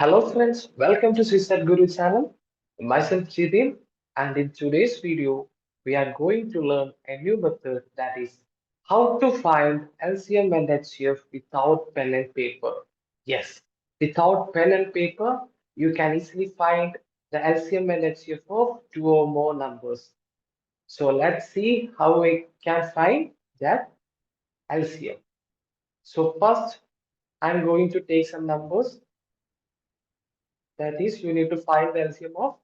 Hello friends, welcome to CSAT Guru channel. Myself Jitin, and in today's video we are going to learn a new method, that is how to find LCM and HCF without pen and paper. Yes, without pen and paper you can easily find the LCM and HCF of two or more numbers. So let's see how we can find that LCM. So first I'm going to take some numbers. That is, you need to find the LCM of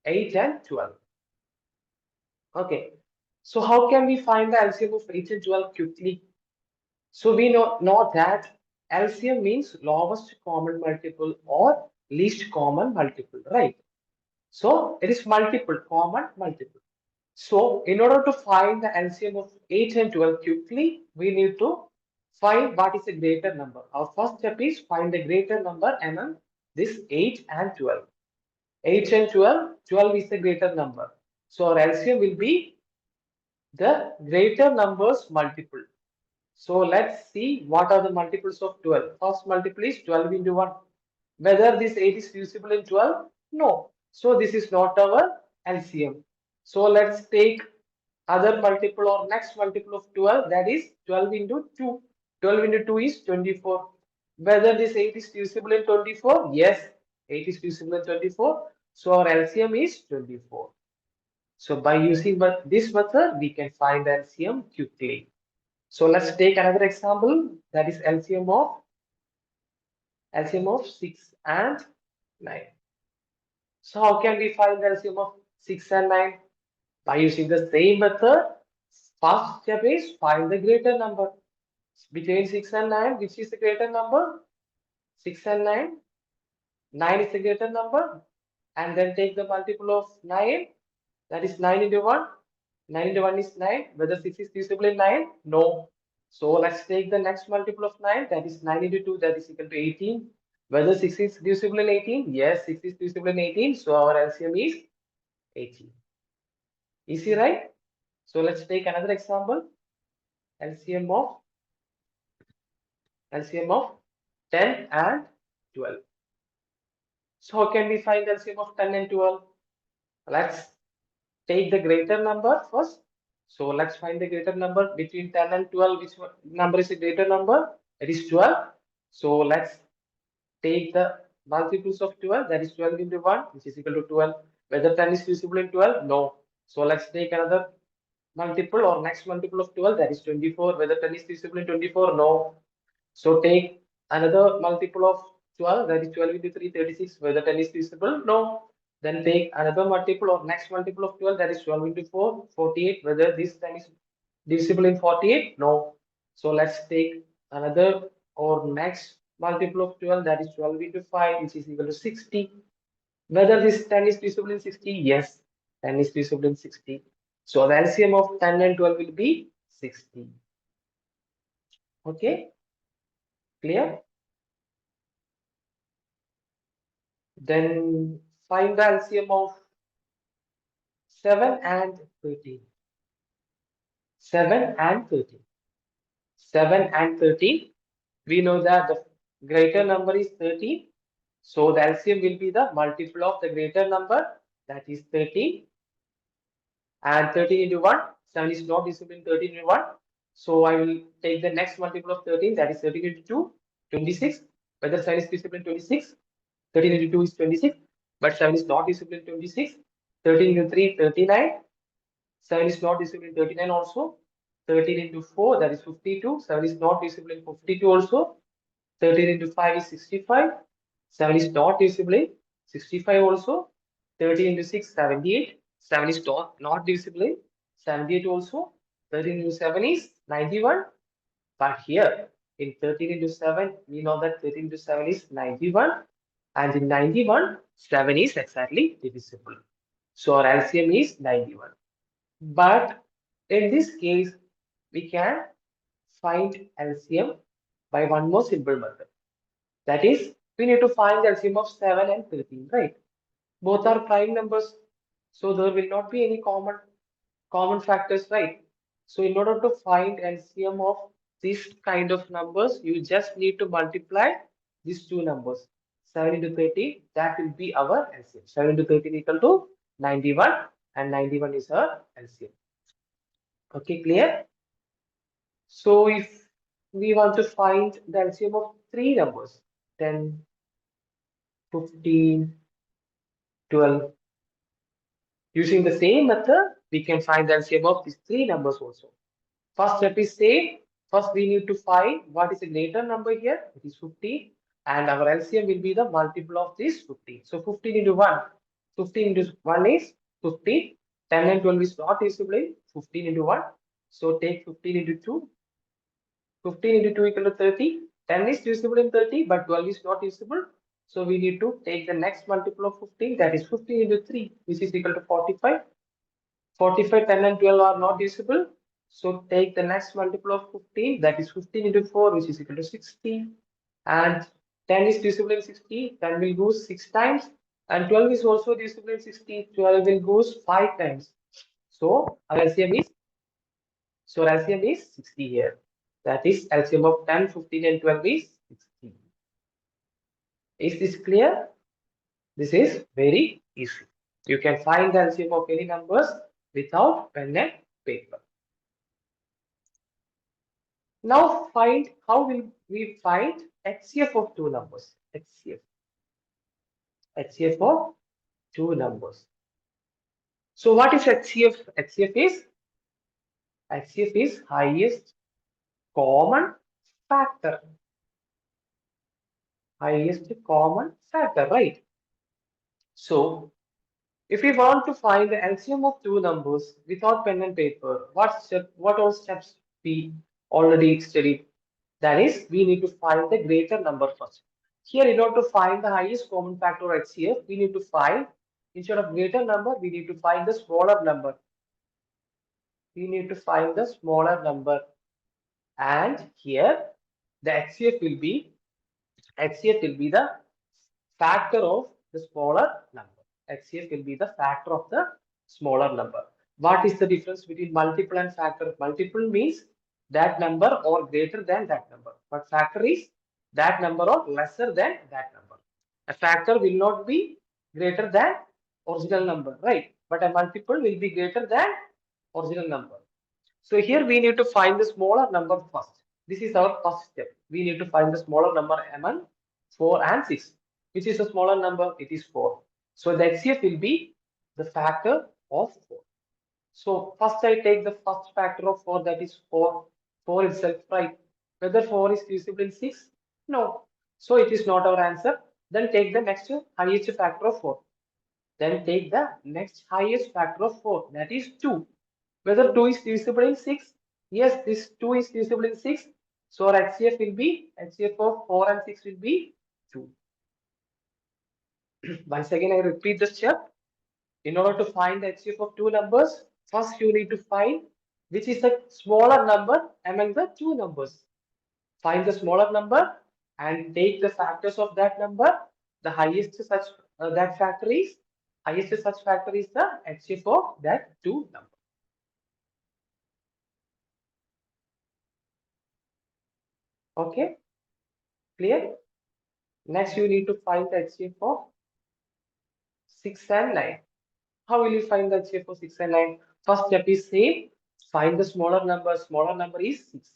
8 and 12. Okay. So how can we find the LCM of 8 and 12 quickly? So we know that LCM means lowest common multiple or least common multiple, right? So it is multiple, common multiple. So in order to find the LCM of 8 and 12 quickly, we need to find what is a greater number. Our first step is find the greater number among this 8 and 12. 8 and 12, 12 is the greater number. So our LCM will be the greater numbers multiple. So let's see what are the multiples of 12. First multiple is 12 into 1. Whether this 8 is divisible in 12? No. So this is not our LCM. So let's take other multiple or next multiple of 12, that is 12 into 2. 12 into 2 is 24. Whether this 8 is divisible in 24? Yes, 8 is divisible in 24. So our LCM is 24. So by using this method, we can find the LCM quickly. So let's take another example, that is LCM of 6 and 9. So how can we find the LCM of 6 and 9? By using the same method. First step is find the greater number. Between 6 and 9, which is the greater number? 6 and 9. 9 is the greater number. And then take the multiple of 9. That is 9 into 1. 9 into 1 is 9. Whether 6 is divisible in 9? No. So let's take the next multiple of 9. That is 9 into 2. That is equal to 18. Whether 6 is divisible in 18? Yes, 6 is divisible in 18. So our LCM is 18. Easy, right? So let's take another example. LCM of 10 and 12. So how can we find LCM of 10 and 12? Let's take the greater number first. So let's find the greater number between 10 and 12. Which number is the greater number? It is 12. So let's take the multiples of 12. That is 12 into 1, which is equal to 12. Whether 10 is divisible in 12? No. So let's take another multiple or next multiple of 12. That is 24. Whether 10 is divisible in 24? No. So take another multiple of 12. That is 12 into 3, 36. Whether 10 is divisible? No. Then take another multiple or next multiple of 12, that is 12 into 4, 48. Whether this 10 is divisible in 48? No. So let's take another or next multiple of 12, that is 12 into 5, which is equal to 60. Whether this 10 is divisible in 60? Yes, 10 is divisible in 60. So the LCM of 10 and 12 will be 60. Okay, clear? Then find the LCM of 7 and 13. 7 and 13. 7 and 13. We know that the greater number is 13. So the LCM will be the multiple of the greater number, that is 13. And 13 into 1. 7 is not divisible in 13 into 1. So I will take the next multiple of 13, that is 13 into 2, 26. Whether 7 is divisible in 26? 13 into 2 is 26. But 7 is not divisible in 26. 13 into 3, 39. 7 is not divisible in 39 also. 13 into 4, that is 52. 7 is not divisible in 52 also. 13 into 5 is 65. 7 is not divisible in 65 also. 13 into 6, 78. 7 is not divisible in 78 also. 13 into 7 is 91. But here, in 13 into 7, we know that 13 into 7 is 91. And in 91, 7 is exactly divisible. So our LCM is 91. But in this case, we can find LCM by one more simple method. That is, we need to find the LCM of 7 and 13, right? Both are prime numbers, so there will not be any common factors, right? So in order to find LCM of this kind of numbers, you just need to multiply these two numbers, 7 into 30, that will be our LCM. 7 into 13 equal to 91, and 91 is our LCM. Okay, clear? So if we want to find the LCM of three numbers, 10, 15, 12, using the same method, we can find the LCM of these three numbers also. First step is same. First, we need to find what is a greater number here. It is 15. And our LCM will be the multiple of this 15. So 15 into 1. 15 into 1 is 15. 10 and 12 is not divisible. 15 into 1. So take 15 into 2. 15 into 2 equal to 30. 10 is divisible in 30, but 12 is not divisible. So we need to take the next multiple of 15. That is 15 into 3, which is equal to 45. 45, 10 and 12 are not divisible. So take the next multiple of 15, that is 15 into 4, which is equal to 60. And 10 is divisible in 60, 10 will go 6 times. And 12 is also divisible in 60, 12 will go 5 times. So our LCM is 60 here. That is LCM of 10, 15 and 12 is 60. Is this clear? This is very easy. You can find the LCM of any numbers without pen and paper. Now find how will we find HCF of two numbers. HCF of two numbers. So what is HCF? HCF is highest common factor. Highest common factor, right? So if we want to find the LCM of two numbers without pen and paper, what all steps we already studied? That is, we need to find the greater number first. Here, in order to find the highest common factor HCF, we need to find, instead of greater number, we need to find the smaller number. We need to find the smaller number. And here, the HCF will be the factor of the smaller number. HCF will be the factor of the smaller number. What is the difference between multiple and factor? Multiple means that number or greater than that number. But factor is that number or lesser than that number. A factor will not be greater than original number, right? But a multiple will be greater than original number. So here we need to find the smaller number first. This is our first step. We need to find the smaller number among 4 and 6. Which is a smaller number? It is 4. So the HCF will be the factor of 4. So first I take the first factor of 4, that is 4. 4 itself, right? Whether 4 is divisible in 6? No. So it is not our answer. Then take the next highest factor of 4. Then take the next highest factor of 4, that is 2. Whether 2 is divisible in 6? Yes, this 2 is divisible in 6. So our HCF will be, HCF of 4 and 6 will be 2. Once again, I repeat the step. In order to find the HCF of two numbers, first you need to find which is the smaller number among the two numbers. Find the smaller number and take the factors of that number. The highest such factor is the HCF of that two number. Okay, clear? Next, you need to find the HCF of 6 and 9. How will you find the HCF of 6 and 9? First step is same. Find the smaller number. Smaller number is 6.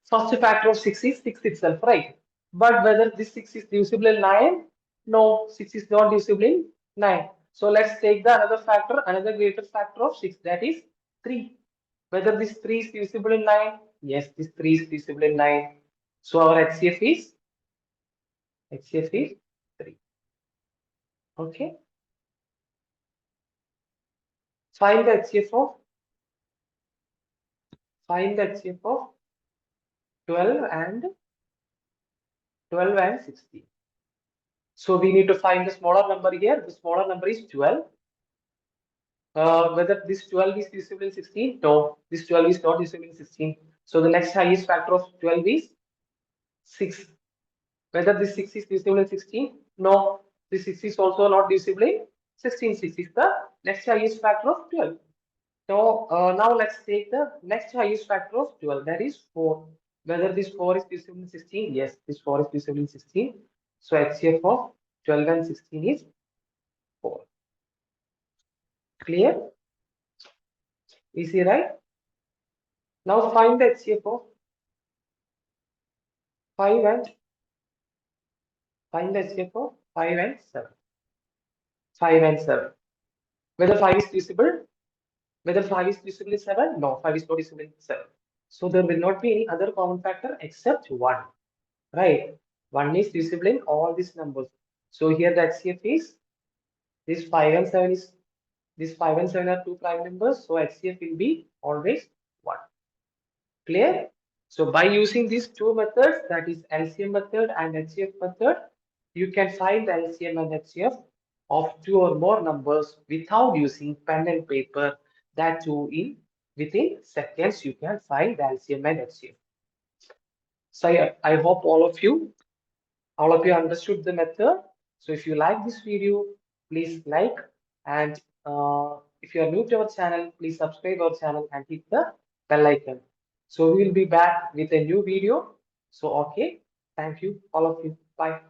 First factor of 6 is 6 itself, right? But whether this 6 is divisible in 9? No, 6 is not divisible in 9. So let's take the another factor, another greater factor of 6, that is 3. Whether this 3 is divisible in 9? Yes, this 3 is divisible in 9. So our HCF is 3. Okay. Find the HCF of 12 and 16. So we need to find the smaller number here. The smaller number is 12. Whether this 12 is divisible in 16? No, this 12 is not divisible in 16. So the next highest factor of 12 is 6. Whether this 6 is divisible in 16? No, this 6 is also not divisible in 16. 6 is the next highest factor of 12. So now let's take the next highest factor of 12, that is 4. Whether this 4 is divisible in 16? Yes, this 4 is divisible in 16. So HCF of 12 and 16 is 4. Clear? Easy, right? Now find the HCF of 5 and find the HCF of 5 and 7. 5 and 7. Whether 5 is divisible? Whether 5 is divisible in 7? No, 5 is not divisible in 7. So there will not be any other common factor except 1. Right? 1 is divisible in all these numbers. So here the HCF is this 5 and 7 is these 5 and 7 are two prime numbers. So HCF will be always 1. Clear? So by using these two methods, that is LCM method and HCF method, you can find the LCM and HCF of two or more numbers without using pen and paper. That too in within seconds you can find the LCM and HCF. So I hope all of you understood the method. So if you like this video, please like, and if you are new to our channel, please subscribe our channel and hit the bell icon. So we will be back with a new video. So okay, thank you all of you. Bye.